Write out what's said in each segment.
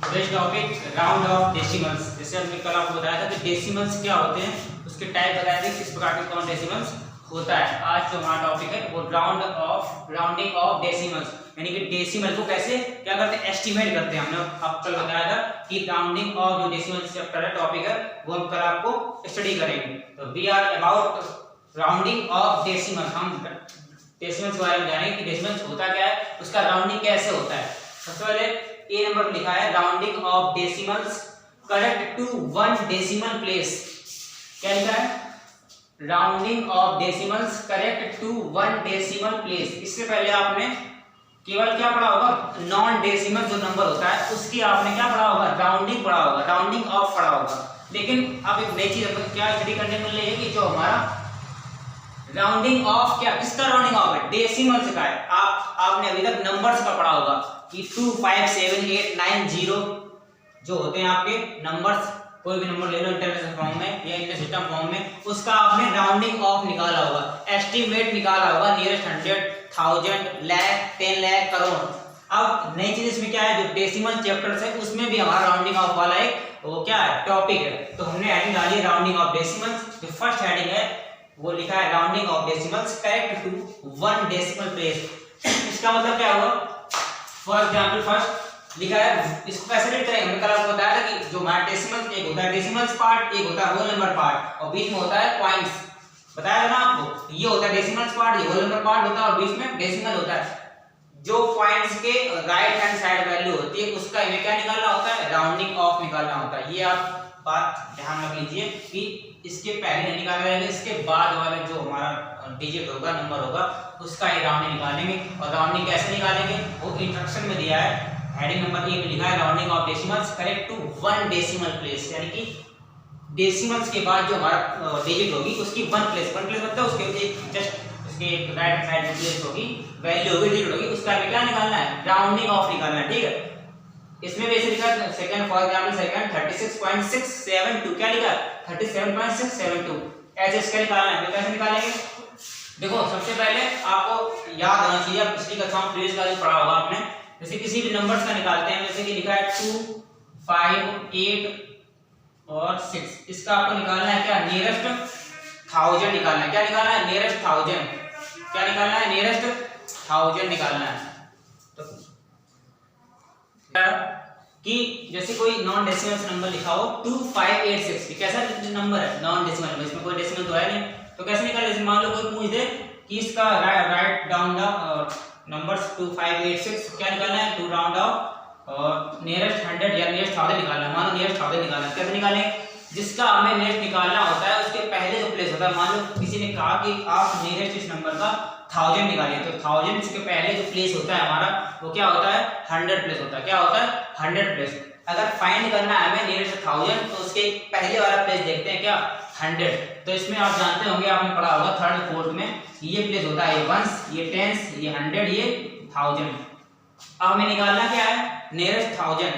Today's topic round of decimals. जैसे हमने कल आपको बताया था कि डेसिमल्स क्या होते हैं, उसके टाइप बताया था किस प्रकार के कौन डेसिमल्स होता है। आज जो हमारा टॉपिक है वो राउंडिंग ऑफ डेसिमल्स, यानी कि डेसिमल को कैसे क्या करते हैं, एस्टिमेट करते हैं। हमने आपको कल बताया था कि राउंडिंग ऑफ जो डेसिमल्स चैप्टर है टॉपिक है वो हम कल आपको स्टडी करेंगे। तो we are about rounding off decimal. हम डेसिमल्स के बारे में जानेंगे कि डेसिमल्स होता क्या है, उसका राउंडिंग कैसे होता है। सबसे पहले ए नंबर लिखा है rounding off decimals correct to one decimal place. क्या लिखा है, rounding off decimals correct to one decimal place. इससे पहले आपने केवल क्या पढ़ा होगा, नॉन डेसिमल जो नंबर होता है उसकी आपने क्या पढ़ा होगा, राउंडिंग पढ़ा होगा, राउंडिंग ऑफ पढ़ा होगा। लेकिन अब एक नई चीज क्या स्टडी करने मिल रही है कि जो हमारा राउंडिंग ऑफ क्या, किसका राउंडिंग ऑफ है, डेसिमल्स का है। आपने अभी तक नंबर्स का पढ़ा होगा कि 2 5 7 8 9 0 जो होते हैं आपके नंबर्स, कोई भी नंबर ले लो इंटरनेशनल फॉर्म में या इंटर सिस्टम फॉर्म में, उसका आपने राउंडिंग ऑफ निकाला होगा, एस्टीमेट निकाला होगा, नियरेस्ट 100 1000 लाख 10 लाख करोड़। अब नई चीज इसमें क्या है, जो डेसिमल चैप्टर्स है उसमें भी हमारा राउंडिंग ऑफ वाला एक वो क्या है टॉपिक है। तो हमने हेडिंग डाली है राउंडिंग ऑफ डेसिमल्स। जो फर्स्ट हेडिंग है वो लिखा है rounding off decimals correct to one decimal place. इसका मतलब क्या हुआ, फॉर एग्जांपल फर्स्ट लिखा है, इसको कैसे रीड करेंगे, हमने कल आपको बताया था कि जो हमारा डेसिमल एक होता है डेसिमल्स पार्ट, एक होता है होल नंबर पार्ट और बीच में होता है पॉइंट्स। बताया था ना आपको, ये होता है डेसिमल्स पार्ट, ये होल नंबर पार्ट होता है और बीच में डेसिमल होता है। जो पॉइंट्स के राइट हैंड साइड वैल्यू होती है उसका इन्हें क्या निकालना होता है, राउंडिंग ऑफ निकालना होता है। ये आप बात ध्यान रख लीजिए कि इसके पहले नहीं निकाला जाएगा, इसके बाद वाला जो हमारा डिजिट होगा, नंबर होगा, उसका ही राउंडिंग निकालेंगे। और राउंडिंग कैसे निकालेंगे वो इंस्ट्रक्शन में दिया है। हेडिंग नंबर 1 में लिखा है rounding off decimals correct to one decimal place, यानी कि डेसिमल्स के बाद जो हमारा डिजिट होगी उसकी वन प्लेस मतलब उसके एक जस्ट उसके राइट साइड में प्लेस होगी, वैल्यू होगी, डिजिट होगी, उसका हमें क्या निकालना है, राउंडिंग ऑफ निकालना है। ठीक है, इसमें वैसे लिखा है सेकंड, फॉर एग्जांपल सेकंड 36.672, क्या लिखा है 37.672। ऐसे इसका निकालना है, तो कैसे निकालेंगे, देखो सबसे पहले आपको याद होना चाहिए, आप पिछली कक्षा में प्रीवियस क्लास में पढ़ा होगा आपने। जैसे किसी भी नंबर्स का निकालते हैं, जैसे कि लिखा है 2 5 8 और 6, इसका आपको निकालना है क्या, नियरेस्ट 1000 निकालना है। क्या निकालना है, नियरेस्ट 1000। क्या निकालना है, नियरेस्ट 1000 निकालना है। तो कि जैसे कोई नॉन डेसिमल नंबर लिखा हो 2586, कैसा नंबर है, नॉन डेसिमल, इसमें कोई डेसिमल तो है नहीं, तो कैसे निकाले। जैसे मान लो कोई पूछ दे कि इसका राइट डाउन द नंबर्स 2586, क्या निकालना है, टू राउंड ऑफ नियरेस्ट 100 या नियरेस्ट 1000 निकालना है। मान लो नियरेस्ट 1000 निकालना है, कैसे निकालेंगे, जिसका हमें नियरेस्ट निकालना होता है उसके पहले जो प्लेस होता है। मान लो किसी ने कहा कि आप नियरेस्ट इस नंबर का 1000 निकालिए, तो 1000 के पहले जो प्लेस होता है हमारा वो क्या होता है, 100 प्लेस होता है। क्या होता है, 100 प्लेस। अगर फाइंड करना है हमें नियरेस्ट 1000 तो उसके पहले वाला प्लेस देखते हैं क्या, 100। तो इसमें आप जानते होंगे, आपने पढ़ा होगा थर्ड फोर्थ में, ये प्लेस होता है, ये वंस, ये टेंस, ये 100, ये 1000। अब हमें निकालना क्या है, नियरेस्ट 1000।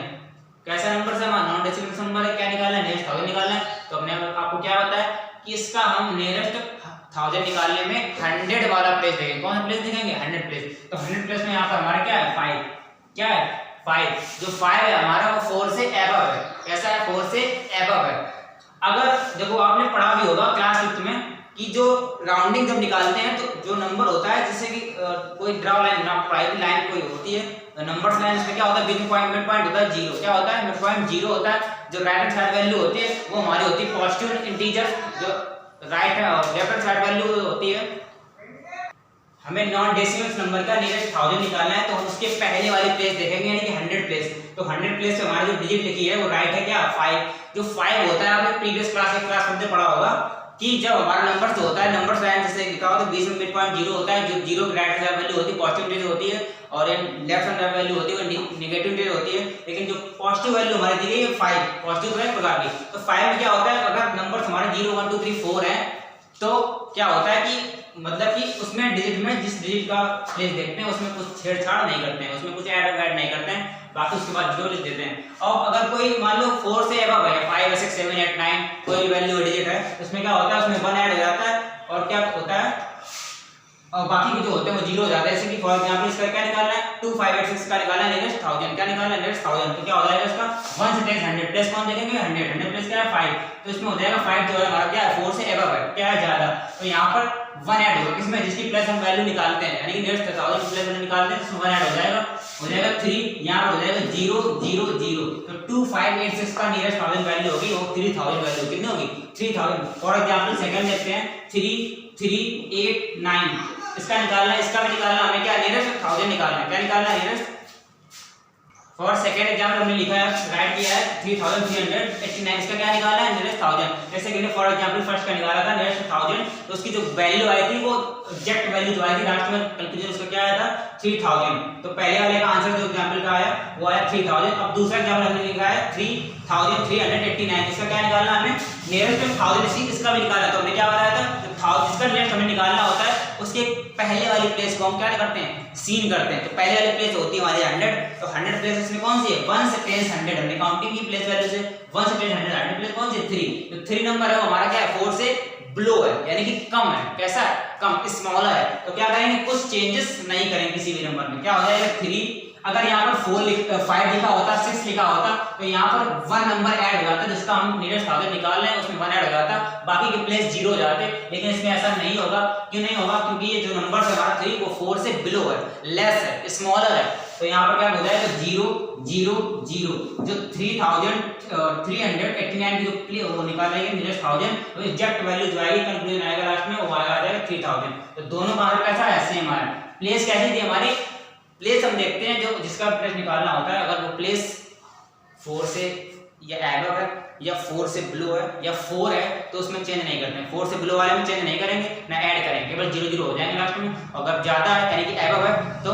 कैसा नंबर से हमारा नॉन डेसिमल नंबर है, क्या निकालना है, नियरेस्ट 1000 निकालना है। तो हमने आपको क्या बताया कि इसका हम नियरेस्ट 1000 निकालने में 100 वाला प्लेस देखेंगे। कौन सा प्लेस देखेंगे, 100 प्लेस। तो 100 प्लेस में यहाँ पर हमारा क्या है, 5। क्या है, 5। जो 5 है हमारा वो 4 से एबव है। कैसा है, 4 से एबव है। अगर देखो आपने पढ़ा भी होगा क्लास 5 में कि जो राउंडिंग जब निकालते हैं तो जो नंबर होता है, जैसे कि कोई ड्रॉ लाइन, प्राइमरी लाइन कोई होती है, नंबर्स लाइन, इसमें क्या होता है, बीच में मिड पॉइंट होता है 0। क्या होता है, मिड पॉइंट 0 होता है। जो राइट हैंड साइड वैल्यू होती है वो हमारी होती है पॉजिटिव इंटीजर, जो right left hand side value होती है। हमें नॉन डेसिमल नंबर का नियरेस्ट 1000 निकालना है, तो हम उसके पहले वाली प्लेस देखेंगे, यानी कि 100 प्लेस। तो 100 प्लेस पे हमारी जो डिजिट लिखी है वो राइट है क्या, 5। जो 5 होता है, आपने प्रीवियस क्लास में पढ़ा होगा कि जब हमारा नंबर जो होता है, नंबर लाइन जैसे लिखा हो तो बीच में मिड पॉइंट 0 होता है। जो 0 की राइट साइड वैल्यू होती है पॉजिटिव इंटीजर होती है और लेफ्ट हैंड वैल्यू होती है वो नेगेटिव इंटीजर होती है। लेकिन जो पॉजिटिव वैल्यू हमारी दी गई है 5, पॉजिटिव है प्रकार की। तो 5 में क्या होता है, अगर नंबर हमारे 0 1 2 3 4 है तो क्या होता है कि मतलब कि उसमें डिजिट में जिस डिजिट का प्लेस देखते हैं उसमें कुछ छेड़छाड़ नहीं करते हैं, उसमें कुछ ऐड नहीं करते हैं, बाकी उसके बाद 0 लिख देते हैं। और अगर कोई मान लो 4 से अबव है, 5 6 7 8 9 कोई वैल्यू डिजिट है, उसमें क्या होता है, उसमें 1 ऐड हो जाता है और क्या होता है, और बाकी के जो होते हैं वो जीरो हो जाते हैं। जैसे कि फॉर एग्जांपल इसका क्या निकालना है 2586 का निकालना है नियरेस्ट 1000, क्या निकालना है नियरेस्ट 1000, तो क्या हो जाएगा इसका 1 से 10 100 प्लस कौन देखेंगे 100, 100 प्लस क्या है 5, तो इसमें हो जाएगा 5 जो है हमारा क्या है 4 से अबव है, क्या है ज्यादा, तो यहाँ पर 1 ऐड होगा किसमें, जिसकी प्लस हम वैल्यू निकालते हैं यानी कि नियरेस्ट 1000 की प्लस वैल्यू निकालते हैं, इसमें 1 ऐड हो जाएगा 3, यहाँ पर हो जाएगा 0 0 0, तो 2586 का नियरेस्ट 1000 वैल्यू होगी वो 3000 वैल्यू कितनी होगी 3000। फॉर एग्जांपल सेकंड देखते हैं 3389, इसका निकालना है, इसका भी निकालना हमें क्या नियरेस्ट 1000 निकालना है, क्या निकालना है नियरेस्ट। फॉर सेकंड एग्जांपल हमने लिखा है राइट किया है 3389, इसका क्या निकालना है नियरेस्ट 1000। जैसे कि फॉर एग्जांपल फर्स्ट का निकाला था नियरेस्ट 1000, तो उसकी जो वैल्यू आई थी वो एग्जैक्ट वैल्यू जो आई थी लास्ट में कंक्लूजन उसका क्या आया था 3000, तो पहले वाले का आंसर जो एग्जांपल का आया वो आया 3000। अब दूसरा एग्जांपल हमने लिखा है 3389, इसका क्या निकालना हमें नियरेस्ट 1000, इसका भी निकाला, तो हमने क्या बताया था जिसका नियरेस्ट हमें निकालना होता है उसके पहले वाली प्लेस को हम क्या करते हैं सीन करते हैं, तो पहले वाली प्लेस होती है हमारी 100, तो 100 प्लेस इसमें कौन सी है 1 से 10 100, हमने काउंटिंग की प्लेस वैल्यू से 1 से 10 100 प्लेस कौन सी है 3, तो 3 नंबर है वो हमारा क्या है 4 से बिलो है यानी कि कम है, कैसा है कम स्मॉलर है, तो क्या करेंगे कुछ चेंजेस नहीं करेंगे किसी भी नंबर में, क्या हो जाएगा 3। अगर यहाँ पर 5 लिखा होता 6 लिखा होता तो यहाँ पर 1 नंबर ऐड हो जाता जिसका हम नियरेस्ट 1000 निकाल रहे हैं उसमें 1 ऐड हो जाता, बाकी के प्लेस 0 हो जाते, लेकिन इसमें ऐसा नहीं होगा। क्यों नहीं होगा, क्योंकि ये जो नंबर है हमारा 3 वो 4 से बिलो है, लेस है, स्मॉलर है, तो यहाँ पर क्या हो जाएगा 0 0 0, जो 3389 की जो वो निकालेंगे नियरेस्ट 1000 तो एग्जैक्ट वैल्यू जो आएगी कंक्लूजन आएगा लास्ट में वो आ जाएगा 3000। तो दोनों का आंसर कैसा है सेम है। प्लेस कैसी थी हमारी, प्लेस हम देखते हैं जो जिसका प्लेस निकालना होता है, अगर वो प्लेस 4 से या एबव है या 4 से बिलो है या 4 है तो उसमें चेंज नहीं करते हैं, 4 से बिलो वाले में चेंज नहीं करेंगे ना ऐड करेंगे, केवल 0 0 हो जाएंगे लास्ट में। अगर ज्यादा है यानी कि एबव है तो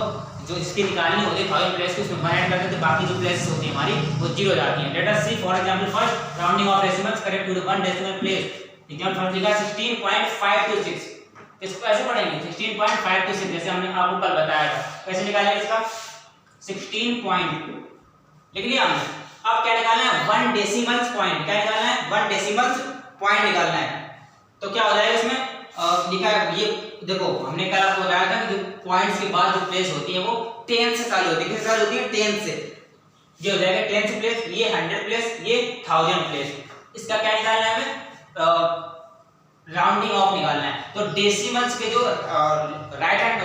जो इसकी निकालनी होती है 1000 प्लेस की उसमें 1 ऐड करते हैं, तो बाकी जो प्लेसेस होती है हमारी वो 0 हो जाती हैं। Let us see for example first rounding off decimals correct to the 1 decimal place, example first लिखा 16.526, इसको कैसे पढ़ेंगे 16.526, जैसे हमने आपको कल बताया था कैसे निकालेंगे इसका 16 पॉइंट लिख लिया हमने। अब क्या निकालना है 1 डेसिमल्स पॉइंट, क्या निकालना है 1 डेसिमल्स पॉइंट निकालना है, तो क्या हो जाएगा इसमें लिखा है, ये देखो हमने कल आपको बताया था कि जो पॉइंट्स के बाद जो प्लेस होती है वो 10 से चालू होती है, किससे चालू होती है 10 से, ये हो जाएगा 10 से प्लेस, ये 100 प्लेस, ये 1000 प्लेस, इसका क्या निकालना है हमें राउंडिंग ऑफ निकालना है। तो डेसिमल्स के जो right hand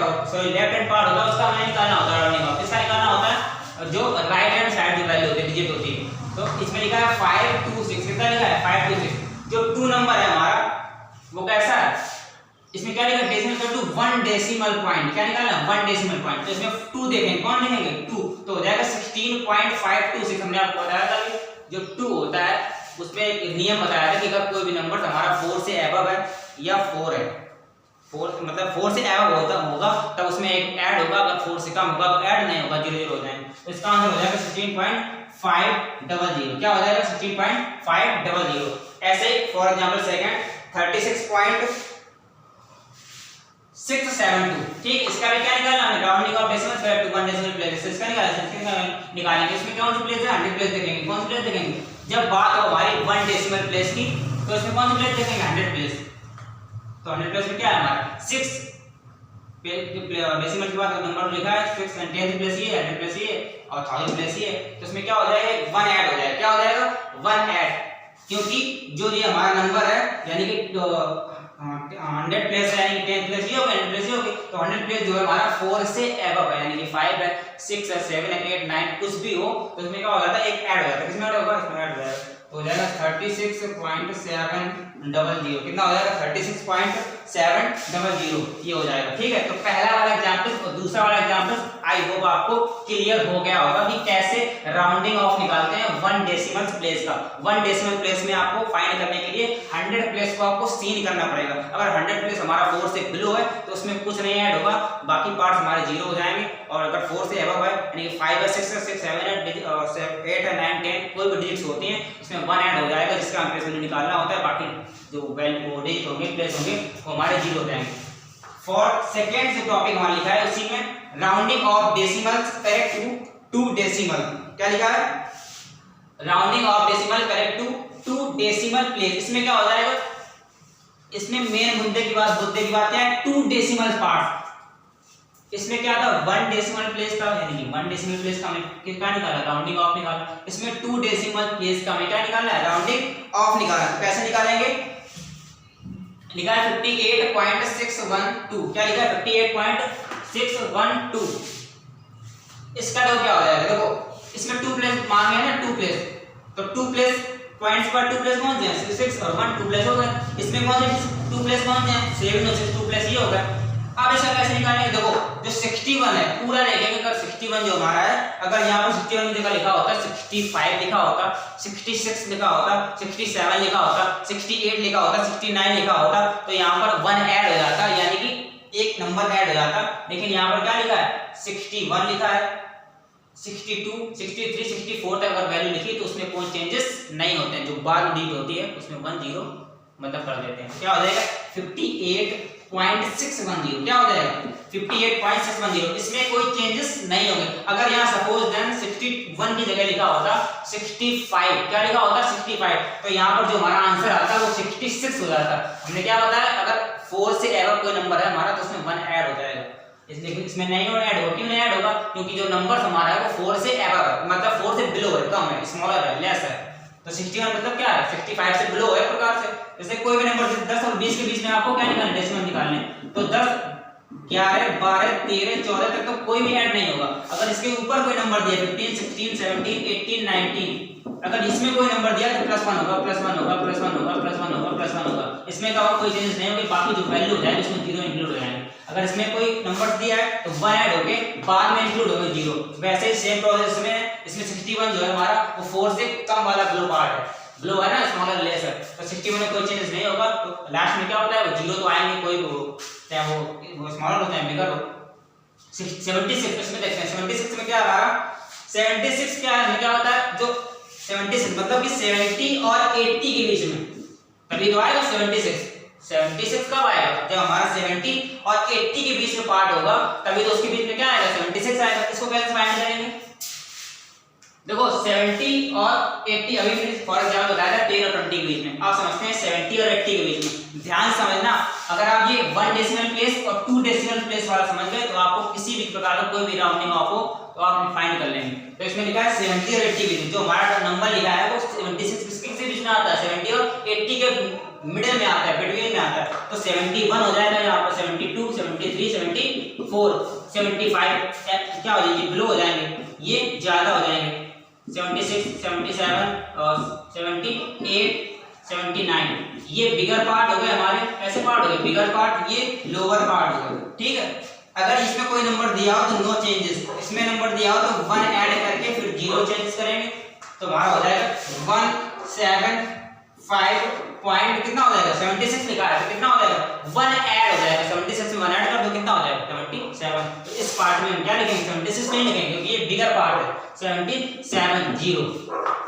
left hand part होता है उसका हमें निकालना होता है राउंडिंग ऑफ, किसका निकालना होता है जो राइट हैंड साइड की वैल्यू होती है डिजिट होती है, तो इसमें लिखा है 526, कितना लिखा है 526, जो 2 नंबर है हमारा वो कैसा है, इसमें क्या लिखा है decimal equal to 1 decimal point, क्या निकालना है 1 डेसिमल पॉइंट, तो इसमें 2 देखेंगे, कौन लिखेंगे 2, तो हो जाएगा 16.526। हमने आपको बताया था कि जो 2 होता है उसमें एक नियम बताया था कि अगर कोई भी नंबर हमारा 4 से अबव है या 4 है, 4 मतलब 4 से अबव होगा तब उसमें एक ऐड होगा, अगर 4 से कम होगा तो ऐड नहीं होगा, 0 0 हो जाएंगे, तो इसका आंसर हो जाएगा 16.500, क्या हो जाएगा 16.500। ऐसे ही फॉर एग्जांपल सेकंड 36.672, ठीक, इसका भी क्या निकालना है rounding off decimals correct to 1 decimal place, इसका निकालेंगे, इसमें कौन सी प्लेस है 100 प्लेस देखेंगे, कौन सी प्लेस देखेंगे, जब बात हो हमारी 1 डेसिमल प्लेस की तो इसमें कौन सी प्लेस देखेंगे 100 प्लेस, तो 100 प्लेस में क्या है हमारा 6 डेसिमल के बाद नंबर लिखा है 6 एंड 10 प्लेस ये 100 प्लेस ये और 1000 प्लेस ये, तो इसमें क्या हो जाएगा 1 ऐड हो जाएगा, क्या हो जाएगा 1 ऐड, क्योंकि जो ये हमारा नंबर है यानी कि 100 प्लेस है यानी कि 10 प्लेस ये होगा 100 प्लेस ये होगी, तो 100 प्लेस जो है हमारा 4 से अबव है यानी कि 5 है 6 है 7 है 8 9 कुछ भी हो तो इसमें क्या हो जाता है एक ऐड हो जाता है, किसमें ऐड होगा इसमें ऐड हो जाएगा, तो हो जाएगा 36.700, कितना हो जाएगा 36.700 ये हो जाएगा, ठीक है। तो पहला वाला एग्जांपल और दूसरा वाला एग्जांपल आई होप आपको क्लियर हो गया होगा कि कैसे राउंडिंग ऑफ निकालते हैं 1 डेसिमल प्लेस का। 1 डेसिमल प्लेस में आपको फाइंड करने के लिए 100 प्लेस को आपको सीन करना पड़ेगा, अगर 100 प्लेस हमारा 4 से बिलो है तो उसमें कुछ नहीं ऐड होगा, बाकी पार्ट्स हमारे 0 हो जाएंगे, और अगर 4 से अबव है यानी कि 5 है 6 है 7 है 8 है 9 10 कोई भी डिजिट्स होती हैं इसमें 1 ऐड हो जाएगा, जिसका हम प्लेस वैल्यू निकालना होता है, बाकी जो वैल्यू डिजिट होंगे प्लेस होंगे वो हमारे 0 हो जाएंगे। फॉर सेकंड जो टॉपिक हमारा लिखा है उसी में rounding off decimals correct to 2 decimal, क्या लिखा है rounding off decimal correct to 2 decimal place, इसमें क्या हो जाएगा, इसमें मेन मुद्दे की बात क्या है 2 डेसिमल पार्ट, इसमें क्या था 1 डेसिमल प्लेस था, यानी कि 1 डेसिमल प्लेस का हमें क्या निकाला, राउंडिंग ऑफ निकाला। इसमें 2 डेसिमल प्लेस का हमें क्या निकालना है, राउंडिंग ऑफ निकालना है। कैसे निकालेंगे, लिखा है 58.612, क्या लिखा है 58.612। इसका तो क्या हो जाएगा, देखो इसमें 2 प्लेस मांगे हैं ना, 2 प्लेस, तो 2 प्लेस पॉइंट्स पर 2 प्लेस कौन से हैं, 6 और 1 2 प्लेस हो गए। इसमें कौन से 2 प्लेस कौन से हैं, 7 और 6 2 प्लेस ये हो गए। अब इसका कैसे निकालेंगे, देखो जो 61 है पूरा देखेंगे, अगर 61 जो हमारा है, अगर यहाँ पर 61 की जगह लिखा होता, 65 लिखा होता, 66 लिखा होता, 67 लिखा होता, 68 लिखा होता, 69 लिखा होता, तो यहाँ पर 1 ऐड हो जाता, यानी कि एक नंबर ऐड हो जाता। लेकिन यहाँ पर क्या लिखा है, 61 लिखा है, 62, 63, 64 तक अगर वैल्यू लिखी तो उसमें कोई चेंजेस नहीं होते हैं, जो बाद में डिलीट होती है उसमें 10 मतलब कर देते हैं। क्या हो जाएगा 58.610, क्या हो जाएगा 58.610, इसमें कोई चेंजेस नहीं होंगे। अगर यहाँ सपोज देन 61 की जगह लिखा होता 65, क्या लिखा होता 65, तो यहाँ पर जो हमारा आंसर आता है वो 66 हो जाता। हमने क्या बताया, अगर 4 से एबव कोई नंबर है हमारा तो उसमें 1 ऐड हो जाएगा, इसलिए इसमें नहीं ऐड होगा। क्यों नहीं ऐड होगा, क्योंकि जो नंबर हमारा है वो 4 से एबव है, मतलब 4 से बिलो है, कम है, स्मॉलर है, लेस है। तो 61 मतलब क्या है, 65 से बिलो है प्रकार से। जैसे कोई भी नंबर 10 और 20 के बीच में आपको क्या निकालना, डेसिमल निकालने, तो 10, 11, 12, 13, 14 तक तो कोई भी ऐड नहीं होगा। अगर इसके ऊपर कोई नंबर दिया 15, 16, 17, 18, 19, अगर इसमें कोई नंबर दिया तो +1 होगा, +1 होगा, +1 होगा, +1 होगा, +1 होगा, इसमें का कोई चेंजेस नहीं होगी। बाकी जो वैल्यू है उसमें 0 इंक्लूड हो जाएंगे। अगर इसमें कोई नंबर दिया है तो 1 ऐड होके बाद में इंक्लूड होगा 0। वैसे ही सेम प्रोसेस में इसमें 61 जो है हमारा वो 4 से कम वाला बिलो पार्ट है, बिलो है ना, स्मॉलर लेस है, तो 61 में कोई चेंजेस नहीं होगा। तो लास्ट में क्या होता है, वो 0 तो आएंगे, कोई वो चाहे वो स्मॉलर होता है बिगर हो। 76 इसमें देखते हैं, 76 में क्या आ रहा है, 76 क्या है, क्या होता है, जो 76 मतलब कि 70 और 80 के बीच में, तभी तो आएगा 76। 76 कब आएगा, जब हमारा 70 और 80 के बीच में पार्ट होगा, तभी तो उसके बीच में क्या आएगा 76 आएगा। इसको कैसे फाइंड करेंगे, देखो 70 और 80, अभी मैंने फॉर एग्जांपल बताया था 10 और 20 के बीच में, आप समझते हैं 70 और 80 के बीच में। ध्यान समझना, अगर आप ये 1 डेसिमल प्लेस और 2 डेसिमल प्लेस वाला समझ गए तो आपको किसी भी प्रकार का कोई भी राउंडिंग ऑफ हो तो आप फाइंड कर लेंगे। तो इसमें लिखा है 70 और 80 के बीच, जो हमारा नंबर लिखा है वो 76 किसके बीच में आता है, 70 और 80 के मिडिल में आता है, बिटवीन में आता है। तो 71 हो जाएगा यहाँ पर, 72, 73, 74, 75 क्या हो जाएगी, बिलो हो जाएंगे, ये ज्यादा हो जाएंगे, 76, 77 और 78, 79, ये बिगर पार्ट हो गए हमारे। ऐसे पार्ट हो गए बिगर पार्ट, ये लोअर पार्ट हो गए, ठीक है। अगर इसमें कोई नंबर दिया हो तो नो चेंजेस, इसमें नंबर दिया हो तो 1 ऐड करके फिर 0 चेंजेस करेंगे, तो हमारा हो जाएगा 175 पॉइंट कितना हो जाएगा, 76 लिखा है तो कितना हो जाएगा 1 ऐड हो जाएगा, 76 में 1 ऐड कर दो कितना हो जाएगा 77। तो इस पार्ट में हम क्या लिखेंगे, 76 नहीं लिखेंगे क्योंकि ये बिगर पार्ट है, 77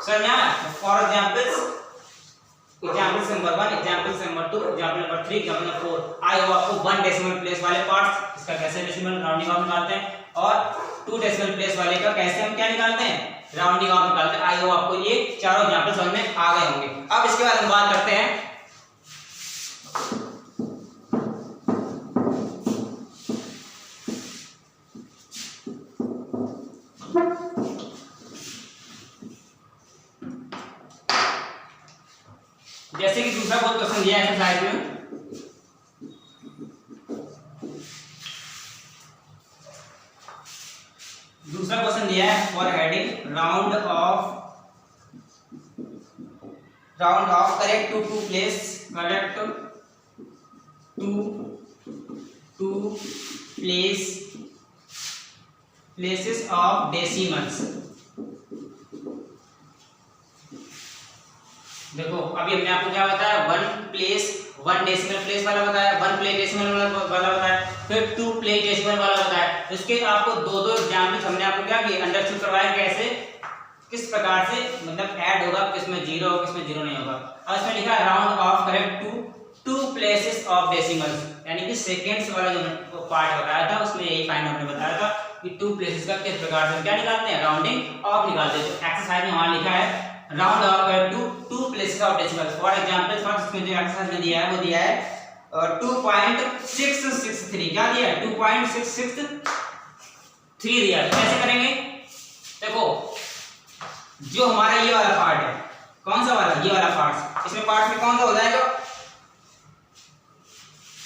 सर ना। For examples number 1, examples number 2, example number 3, example number 4, I hope आपको 1 डेसिमल प्लेस वाले पार्ट्स इसका कैसे डेसिमल राउंडिंग ऑफ निकालते हैं और 2 डेसिमल प्लेस वाले का कैसे हम क्या निकालते हैं, राउंडिंग ऑफ निकालते हैं। आई होप आपको ये चारों एग्जांपल समझ में आ गए होंगे। अब इसके बाद हम बात करते हैं जैसे कि दूसरा बहुत क्वेश्चन दिया है एक्सरसाइज में, दूसरा क्वेश्चन दिया है for heading round off correct to place, correct to places of decimals. देखो अभी हमने आपको क्या बताया, 1 डेसिमल प्लेस वाला बताया, 1 प्लेस डेसिमल वाला बताया, फिर 2 प्लेस डेसिमल वाला बताया। इसके आपको दो एग्जाम्पल्स हमने आपको क्या किया, अंडरस्टूड करवाया कैसे किस प्रकार से मतलब ऐड होगा, किसमें 0 होगा, किसमें 0 नहीं होगा। और इसमें लिखा है round off correct to places of decimals, यानी कि सेकेंड्स वाला जो पार्ट बताया था उसमें यही फाइंड हमने बताया था कि 2 प्लेसेस का किस प्रकार से क्या निकालते हैं, राउंडिंग ऑफ निकालते हैं। तो एक्सरसाइज में वहां लिखा है round off to places of decimals. For example first इसमें जो एक्सरसाइज में दिया है वो दिया है 2.663 क्या दिया है 2.663 दिया है। कैसे करेंगे देखो जो हमारा ये वाला पार्ट है कौन सा वाला ये वाला पार्ट इसमें पार्ट में कौन सा हो जाएगा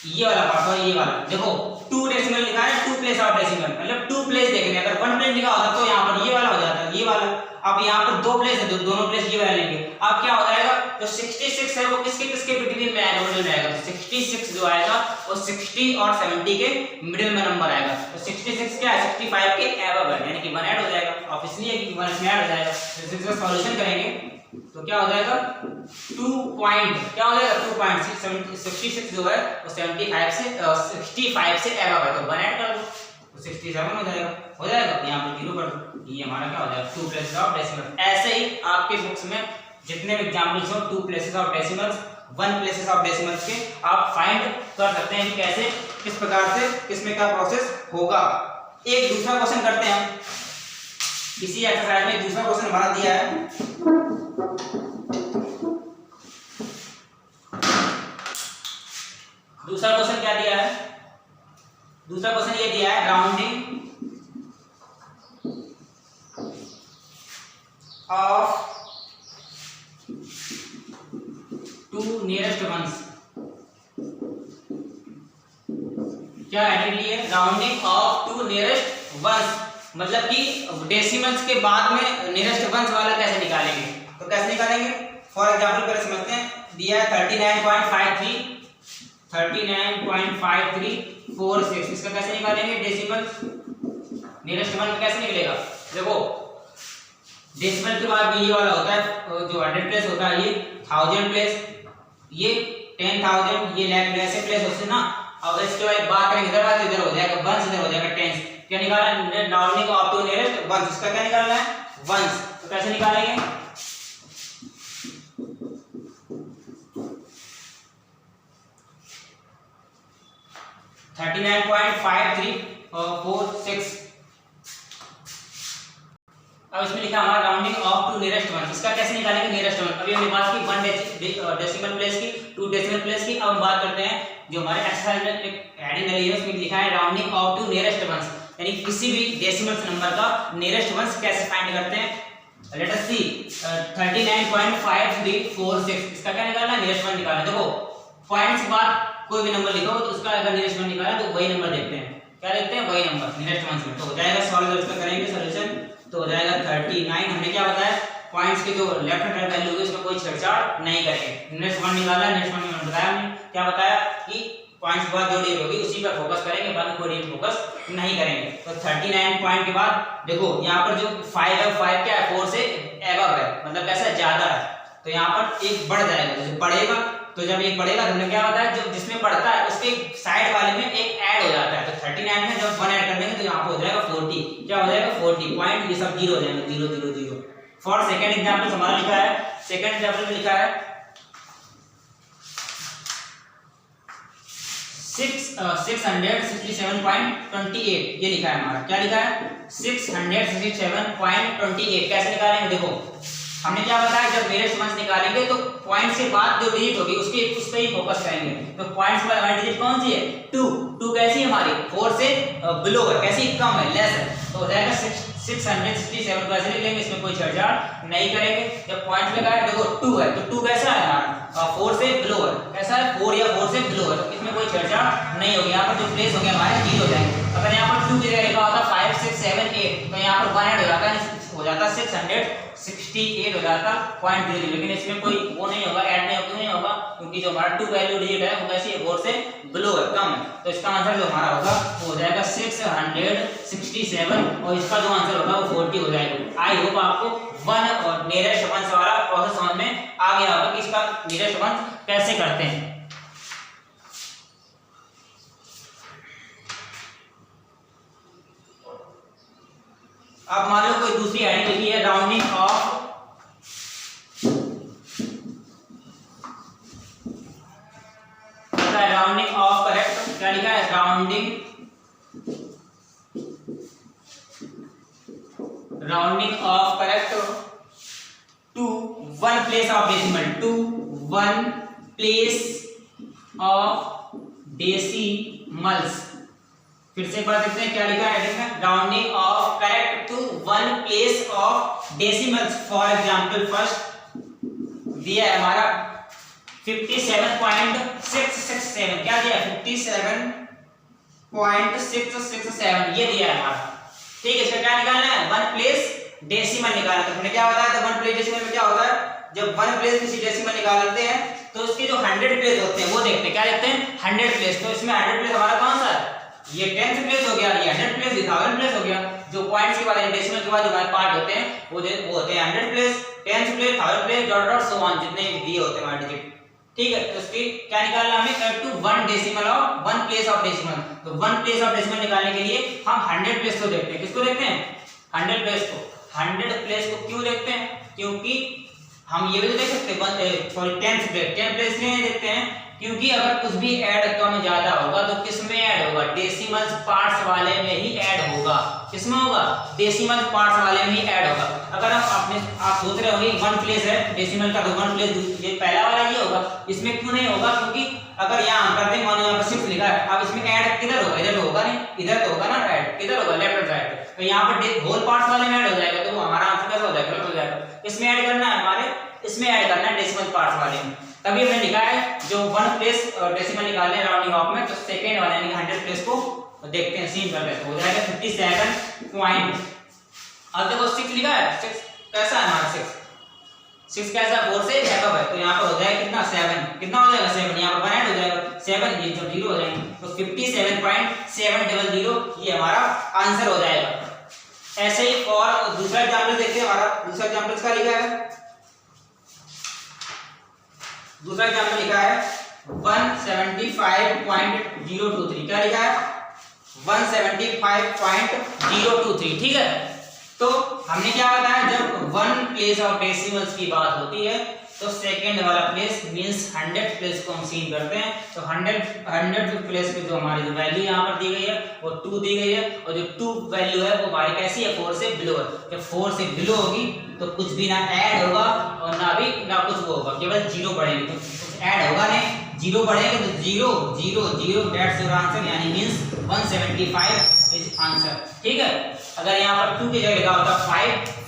ये वाला पार्ट और ये वाला देखो 2 डेसिमल लिखा है 2 प्लेस ऑफ डेसिमल मतलब 2 प्लेस देखने अगर 1 प्लेस लिखा होता तो यहाँ पर ये वाला हो जाता ये वाला अब यहाँ पर 2 प्लेस है तो दोनों प्लेस ये वाला लेंगे अब क्या हो जाएगा जो 66 है वो किसके किसके बिटवीन में आएगा मिडिल में आएगा तो 66 जो आएगा वो 60 और 70 के मिडिल में नंबर आएगा तो 66 क्या है 65 के अबव है यानी कि 1 ऐड हो जाएगा ऑब्वियसली है कि 1 इसमें ऐड हो जाएगा तो इसका सॉल्यूशन करेंगे तो क्या हो जाएगा 2 पॉइंट क्या हो जाएगा 2.66 जो है वो 65 से 65 से अबव है तो 1 ऐड कर दो तो 67 हो जाएगा यहां पर 0 कर दो ये हमारा क्या हो जाएगा 2 प्लेसेस ऑफ डेसिमल। ऐसे ही आपके बुक्स में जितने भी एग्जांपल्स हो 2 places of decimals 1 places of decimals के आप फाइंड कर सकते हैं कि कैसे किस प्रकार से किसमें क्या प्रोसेस होगा। एक दूसरा क्वेश्चन करते हैं हम इसी एक्सरसाइज में दूसरा क्वेश्चन हमारा दिया है दूसरा क्वेश्चन क्या दिया है दूसरा क्वेश्चन ये दिया है राउंडिंग ऑफ 2 नियरेस्ट वंस क्या आइडेंटिटी है राउंडिंग ऑफ 2 नियरेस्ट वंस मतलब कि डेसिमल्स के बाद में नियरेस्ट वंस वाला कैसे निकालेंगे तो कैसे निकालेंगे फॉर एग्जांपल पहले समझते हैं दिया है 39.5346 इसका कैसे निकालेंगे डेसिमल नियरेस्ट वन कैसे निकलेगा देखो डेसिमल के बाद भी ये वाला होता है जो 100 प्लेस होता है ये 1000 प्लेस ये 10,000 ये लाख प्लेस है प्लेस होते ना अब इसके बाद बात करेंगे इधर हो जाएगा वंस इधर हो जाएगा टेंस क्या निकालना है rounding off to nearest ones इसका क्या निकालना है वंस तो कैसे निकालेंगे 39.5346 अब इसमें लिखा हमारा rounding off to nearest one इसका कैसे निकालेंगे नियरेस्ट वन अभी हमने बात की 1 डेसिमल प्लेस की 2 डेसिमल प्लेस की अब हम बात करते हैं जो हमारे एक्सरसाइज में एक हेडिंग है उसमें लिखा है rounding off to nearest ones यानी किसी भी डेसिमल नंबर का नियरेस्ट वंस कैसे फाइंड करते हैं लेट अस सी 39.5346 इसका क्या निकालना है नियरेस्ट वन निकालना देखो पॉइंट्स के बाद कोई भी नंबर लिखा हो तो उसका अगर नियरेस्ट वन निकाला तो वही नंबर देखते हैं क्या देखते हैं वही नंबर नियरेस्ट वन से तो हो जाएगा सॉल्व इसका करेंगे सॉल्यूशन तो हो जाएगा 39 हमने क्या बताया पॉइंट्स के जो लेफ्ट हैंड साइड वैल्यू होगी उसमें कोई छेड़छाड़ नहीं करेंगे नियरेस्ट वन निकाला नियरेस्ट वन में बताया हमने क्या बताया कि पॉइंट्स के बाद जो डिजिट होगी उसी पर फोकस करेंगे बाकी कोई डिजिट फोकस नहीं करेंगे तो 39 पॉइंट के बाद देखो यहाँ पर जो 5 है 5 क्या है 4 से अबव है मतलब कैसा ज्यादा है तो यहाँ पर एक बढ़ जाएगा जैसे बढ़ेगा तो जब एक बढ़ेगा तो हमने क्या बताया जो जिसमें बढ़ता है उसके साइड वाले में एक ऐड हो जाता है तो 39 में जब 1 ऐड कर देंगे तो यहाँ पे हो जाएगा 40 क्या हो जाएगा 40 पॉइंट ये सब 0 हो जाएंगे 0 0 0 फॉर सेकंड एग्जांपल हमारा लिखा है सेकंड एग्जांपल में लिखा है 667.28 ये लिखा है हमारा क्या लिखा है 667.28 कैसे निकालेंगे देखो हमने क्या बताया जब नियरेस्ट वंस निकालेंगे तो पॉइंट के बाद जो डिजिट होगी उसके उस पे ही फोकस करेंगे तो पॉइंट्स पर हमारी डिजिट कौन सी है 2 कैसी है हमारी 4 से बिलो है कैसी कम है लेस है तो हो जाएगा 667 को ऐसे लिख लेंगे इसमें कोई छेड़छाड़ नहीं करेंगे जब पॉइंट लगा है देखो 2 है तो 2 कैसा है हमारा 4 से बिलो है कैसा है 4 या 4 से बिलो है तो इसमें कोई छेड़छाड़ नहीं होगी यहाँ पर जो प्लेस हो गया हमारे 0 हो जाएंगे अगर यहाँ पर 2 की जगह लिखा होता 5 6 7 8 तो यहाँ पर 1 ऐड हो जाता है 668 हो जाता पॉइंट 0 लेकिन इसमें कोई वो नहीं होगा ऐड नहीं होगा क्योंकि जो हमारा 2 वैल्यू डिजिट है वो कैसी है 4 से बिलो है कम है तो इसका आंसर जो हमारा होगा वो हो जाएगा 667 और इसका जो आंसर होगा वो 40 हो जाएगा। आई होप आपको वन और नियरेस्ट वंस वाला प्रोसेस समझ में आ गया होगा कि इसका नियरेस्ट वंस कैसे करते हैं। अब मान लो कोई दूसरी हेडिंग लिखी है राउंडिंग ऑफ करेक्ट क्या लिखा है rounding off correct to 1 place of decimal to 1 place of decimals. फिर से एक बार देखते हैं क्या लिखा है हेडिंग में, rounding off correct to one place of decimals. For example first दिया है हमारा 57.667, क्या दिया है 57.667 ये दिया है हमारा, ठीक है। इसका क्या निकालना है, वन प्लेस डेसिमल निकालना। तो हमने क्या बताया था, वन प्लेस डेसिमल में क्या होता है, जब वन प्लेस किसी डेसिमल निकालते हैं तो उसके जो 100 प्लेस होते हैं वो देखते हैं, क्या देखते हैं 100 प्लेस। तो इसमें 100 प्लेस हमारा कौन सा है, ये 10th प्लेस हो गया, ये 100 प्लेस, ये 1000 प्लेस हो गया। जो पॉइंट्स के बाद डेसिमल के बाद जो हमारे पार्ट होते हैं वो होते हैं 100 place, 10th place, 1000 place, dot dot so on, जितने दिए होते हैं हमारे डिजिट, ठीक है। तो इसकी क्या निकालना हमें, correct to one decimal of one place of decimal. तो वन प्लेस ऑफ डेसिमल निकालने के लिए हम 100 प्लेस को देखते हैं। किसको देखते हैं, 100 प्लेस को। 100 प्लेस को क्यों देखते हैं, क्योंकि हम ये भी तो देख सकते हैं 10th प्लेस नहीं देखते हैं, क्योंकि अगर कुछ भी ऐड तो हमें ज्यादा होगा तो किस में ऐड होगा, डेसिमल्स पार्ट्स वाले में ही ऐड होगा। किसमें होगा, डेसिमल पार्ट्स वाले में ही ऐड होगा। अगर आप सोच रहे होंगे वन प्लेस है डेसिमल का, तो वन प्लेस ये पहला वाला ये होगा, इसमें क्यों नहीं होगा, क्योंकि अगर यहाँ हम करते हैं मान लो यहाँ पर 6 लिखा है, अब इसमें ऐड किधर होगा, इधर तो होगा नहीं, इधर तो होगा ना ऐड, किधर होगा लेफ्ट एंड राइट। तो यहाँ पर होल पार्ट्स वाले में ऐड हो जाएगा, तो हमारा आंसर कैसा हो जाएगा, गलत हो जाएगा। इसमें ऐड करना है हमारे, इसमें ऐड करना है डेसिमल पार्ट्स वाले में। तभी हमने लिखा है जो वन प्लेस डेसिमल निकालने हैं राउंडिंग ऑफ में, तो सेकंड वाले यानी 100 प्लेस को देखते हैं, सीन करते हैं, हो जाएगा 57 पॉइंट। अब देखो 6 लिखा है, 6 कैसा है हमारा, 6 कैसा 4 से बैकअप है, तो यहाँ पर हो जाएगा कितना 7, कितना हो जाएगा 7, यहाँ पर 1 ऐड हो जाएगा 7, ये जब 0 हो जाएंगे तो 57.700 ये हमारा आंसर हो जाएगा। ऐसे ही और दूसरा एग्जांपल देखते हैं, हमारा दूसरा एग्जांपल इसका लिखा है, दूसरा एग्जांपल लिखा है 175.023, क्या लिखा है 175.023, ठीक है। तो हमने क्या बताया, जब वन प्लेस ऑफ डेसिमल्स की बात होती है तो सेकंड वाला प्लेस मींस 100 प्लेस को हम सीन करते हैं। तो 100 प्लेस पे जो हमारी जो वैल्यू यहाँ पर दी गई है वो 2 दी गई है, और जो 2 वैल्यू है वो हमारी कैसी है, 4 से बिलो है। जब 4 से बिलो होगी तो कुछ भी ना ऐड होगा और ना कुछ वो होगा, केवल 0 बढ़ेंगे, तो कुछ ऐड होगा नहीं, 0 बढ़ेंगे तो 0 0 0 दैट्स योर आंसर, यानी मींस 175 इज आंसर, ठीक है। अगर यहाँ पर 2 की जगह लिखा होता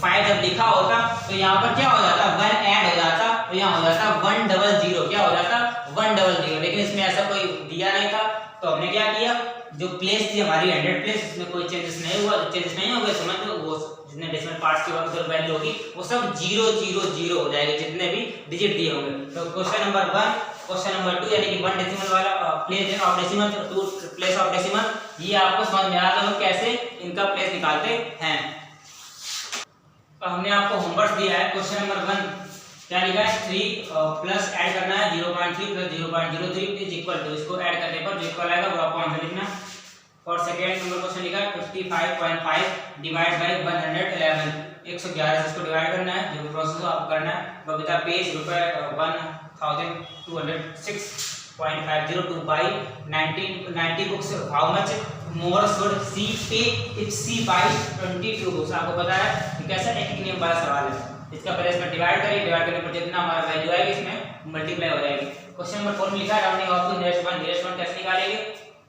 5 जब लिखा होता तो यहाँ पर क्या हो जाता, 1 ऐड हो जाता, तो यहाँ हो जाता 100, क्या हो जाता 100, लेकिन इसमें ऐसा कोई दिया नहीं था। तो हमने क्या किया, जो प्लेस थी हमारी 100 प्लेस, इसमें कोई चेंजेस नहीं हुआ, चेंजेस नहीं हो गए, समझ लो वो जितने डेसिमल पार्ट्स के बाद जो वैल्यू होगी वो सब 0 0 0 हो जाएगी, जितने भी डिजिट दिए होंगे। तो क्वेश्चन नंबर 1, क्वेश्चन नंबर 2 यानी कि 1 डेसिमल वाला place of decimal, 2 place of decimal, ये आपको समझ में आ रहा है कैसे इनका प्लेस निकालते हैं। हमने आपको होमवर्क दिया है, क्वेश्चन नंबर 1 क्या लिखा है, 3 प्लस ऐड करना है 0.3 प्लस 0.03 इज इक्वल टू, इसको ऐड करने पर जो इक्वल आएगा वो आपको आंसर लिखना। और सेकंड नंबर क्वेश्चन लिखा है 55.5 डिवाइड बाय 111, 111 से इसको डिवाइड करना है, जो भी प्रोसेस आपको करना है। बबीता पेज रुपए 1206.502 by 90 books, how much more should see पे इफ सी बाइज 22 बुक्स। आपको पता है कि कैसा एक नियम वाला सवाल है, इसका पहले इसमें डिवाइड करें, डिवाइड करने पर जितना हमारा वैल्यू आएगी इसमें मल्टीप्लाई हो जाएगी। क्वेश्चन नंबर 4 में लिखा है rounding off to nearest one कैसे निकालेंगे,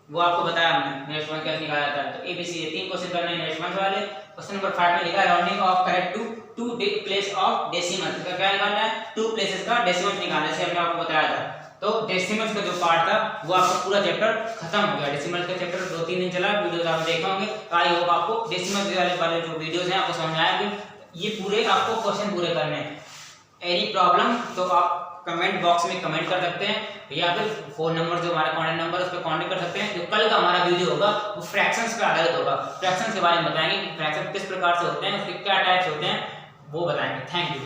वो आपको बताया हमने, नियरेस्ट वन कैसे निकाला जाता है। तो ABC ये 3 क्वेश्चन करने हैं नियरेस्ट वन वाले। क्वेश्चन नंबर 5 में लिखा है rounding off correct to 2 place of decimal, का क्या निकालना है, 2 प्लेसेस का डेसिमल निकालना है, जैसे हमने आपको बताया था। तो डेसिमल्स का जो पार्ट था वो आपका पूरा चैप्टर खत्म हो गया, डेसिमल का चैप्टर 2-3 दिन चला, वीडियोस आप देखे होंगे, आई होप आपको डेसिमल वाले जो वीडियोस हैं आपको समझ आएंगे। ये पूरे आपको क्वेश्चन पूरे करने हैं। एनी प्रॉब्लम तो आप कमेंट बॉक्स में कमेंट कर सकते हैं, या फिर फोन नंबर जो हमारा कॉन्टैक्ट नंबर उस पर कॉन्टैक्ट कर सकते हैं। जो कल का हमारा वीडियो होगा वो फ्रैक्शंस पे आधारित होगा, फ्रैक्शंस के बारे में बताएंगे कि फ्रैक्शन किस प्रकार से होते हैं, उसके क्या टाइप्स होते हैं वो बताएंगे। Thank you.